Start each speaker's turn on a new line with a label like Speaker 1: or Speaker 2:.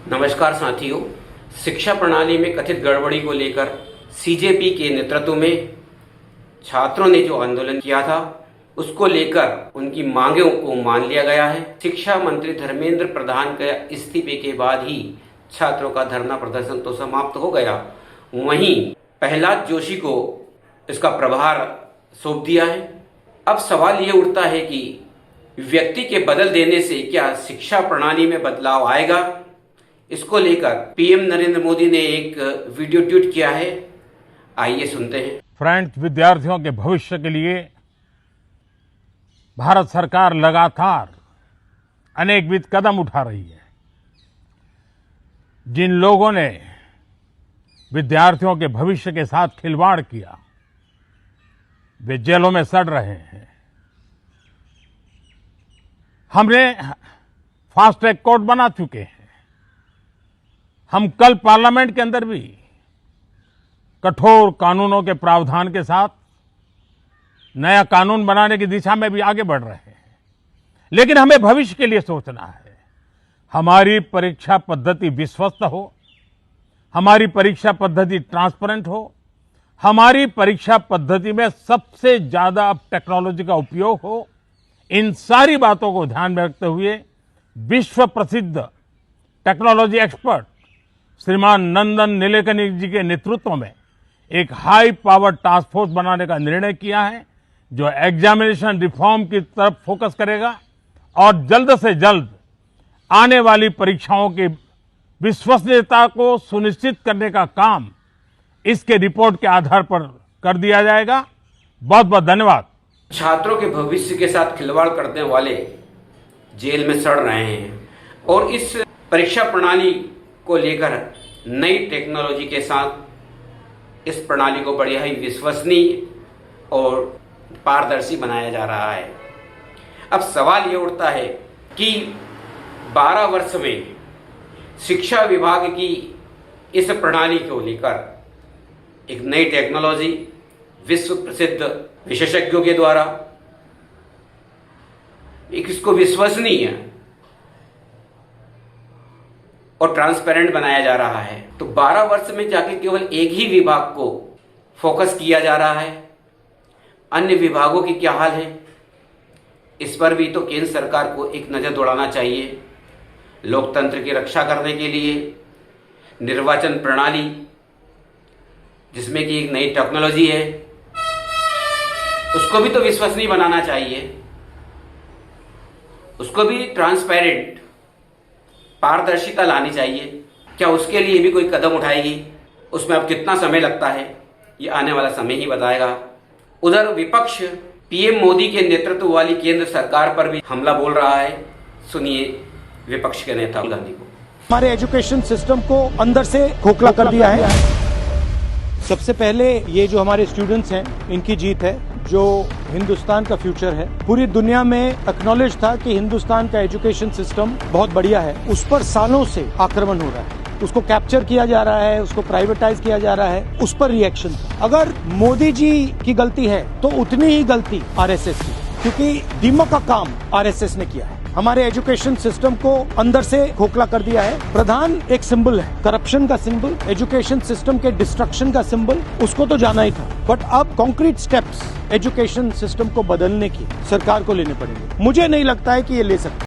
Speaker 1: नमस्कार साथियों, शिक्षा प्रणाली में कथित गड़बड़ी को लेकर सीजेपी के नेतृत्व में छात्रों ने जो आंदोलन किया था उसको लेकर उनकी मांगों को मान लिया गया है। शिक्षा मंत्री धर्मेंद्र प्रधान के इस्तीफे के बाद ही छात्रों का धरना प्रदर्शन तो समाप्त हो गया, वहीं प्रहलाद जोशी को इसका प्रभार सौंप दिया है। अब सवाल ये उठता है कि व्यक्ति के बदल देने से क्या शिक्षा प्रणाली में बदलाव आएगा? इसको लेकर पीएम नरेंद्र मोदी ने एक वीडियो ट्वीट किया है, आइए सुनते हैं।
Speaker 2: फ्रेंड्स, विद्यार्थियों के भविष्य के लिए भारत सरकार लगातार अनेकविध कदम उठा रही है। जिन लोगों ने विद्यार्थियों के भविष्य के साथ खिलवाड़ किया वे जेलों में सड़ रहे हैं। हमने फास्ट ट्रैक कोर्ट बना चुके हैं। हम कल पार्लियामेंट के अंदर भी कठोर कानूनों के प्रावधान के साथ नया कानून बनाने की दिशा में भी आगे बढ़ रहे हैं। लेकिन हमें भविष्य के लिए सोचना है। हमारी परीक्षा पद्धति विश्वस्त हो, हमारी परीक्षा पद्धति ट्रांसपेरेंट हो, हमारी परीक्षा पद्धति में सबसे ज्यादा अब टेक्नोलॉजी का उपयोग हो। इन सारी बातों को ध्यान में रखते हुए विश्व प्रसिद्ध टेक्नोलॉजी एक्सपर्ट श्रीमान नंदन नीलेकनी जी के नेतृत्व में एक हाई पावर टास्क फोर्स बनाने का निर्णय किया है, जो एग्जामिनेशन रिफॉर्म की तरफ फोकस करेगा और जल्द से जल्द आने वाली परीक्षाओं की विश्वसनीयता को सुनिश्चित करने का काम इसके रिपोर्ट के आधार पर कर दिया जाएगा। बहुत बहुत धन्यवाद।
Speaker 1: छात्रों के भविष्य के साथ खिलवाड़ करने वाले जेल में सड़ रहे हैं और इस परीक्षा प्रणाली को लेकर नई टेक्नोलॉजी के साथ इस प्रणाली को बढ़िया ही विश्वसनीय और पारदर्शी बनाया जा रहा है। अब सवाल ये उठता है कि 12 वर्ष में शिक्षा विभाग की इस प्रणाली को लेकर एक नई टेक्नोलॉजी विश्व प्रसिद्ध विशेषज्ञों के द्वारा एक इसको विश्वसनीय और ट्रांसपेरेंट बनाया जा रहा है, तो 12 वर्ष में जाके केवल एक ही विभाग को फोकस किया जा रहा है। अन्य विभागों की क्या हाल है, इस पर भी तो केंद्र सरकार को एक नज़र दौड़ाना चाहिए। लोकतंत्र की रक्षा करने के लिए निर्वाचन प्रणाली जिसमें कि एक नई टेक्नोलॉजी है उसको भी तो विश्वसनीय बनाना चाहिए, उसको भी ट्रांसपेरेंट पारदर्शिता लानी चाहिए। क्या उसके लिए भी कोई कदम उठाएगी? उसमें अब कितना समय लगता है ये आने वाला समय ही बताएगा। उधर विपक्ष पीएम मोदी के नेतृत्व वाली केंद्र सरकार पर भी हमला बोल रहा है। सुनिए विपक्ष के नेता गांधी को।
Speaker 3: हमारे एजुकेशन सिस्टम को अंदर से खोखला कर दिया है। सबसे पहले ये जो हमारे स्टूडेंट्स हैं इनकी जीत है, जो हिंदुस्तान का फ्यूचर है। पूरी दुनिया में एक्नॉलेज था कि हिंदुस्तान का एजुकेशन सिस्टम बहुत बढ़िया है, उस पर सालों से आक्रमण हो रहा है, उसको कैप्चर किया जा रहा है, उसको प्राइवेटाइज किया जा रहा है, उस पर रिएक्शन था। अगर मोदी जी की गलती है तो उतनी ही गलती आरएसएस की, क्योंकि दीमक का काम आरएसएस ने किया है। हमारे एजुकेशन सिस्टम को अंदर से खोखला कर दिया है। प्रधान एक सिंबल है, करप्शन का सिंबल, एजुकेशन सिस्टम के डिस्ट्रक्शन का सिंबल, उसको तो जाना ही था। बट अब कॉन्क्रीट स्टेप्स एजुकेशन सिस्टम को बदलने की सरकार को लेने पड़ेंगे। मुझे नहीं लगता है कि ये ले सकते।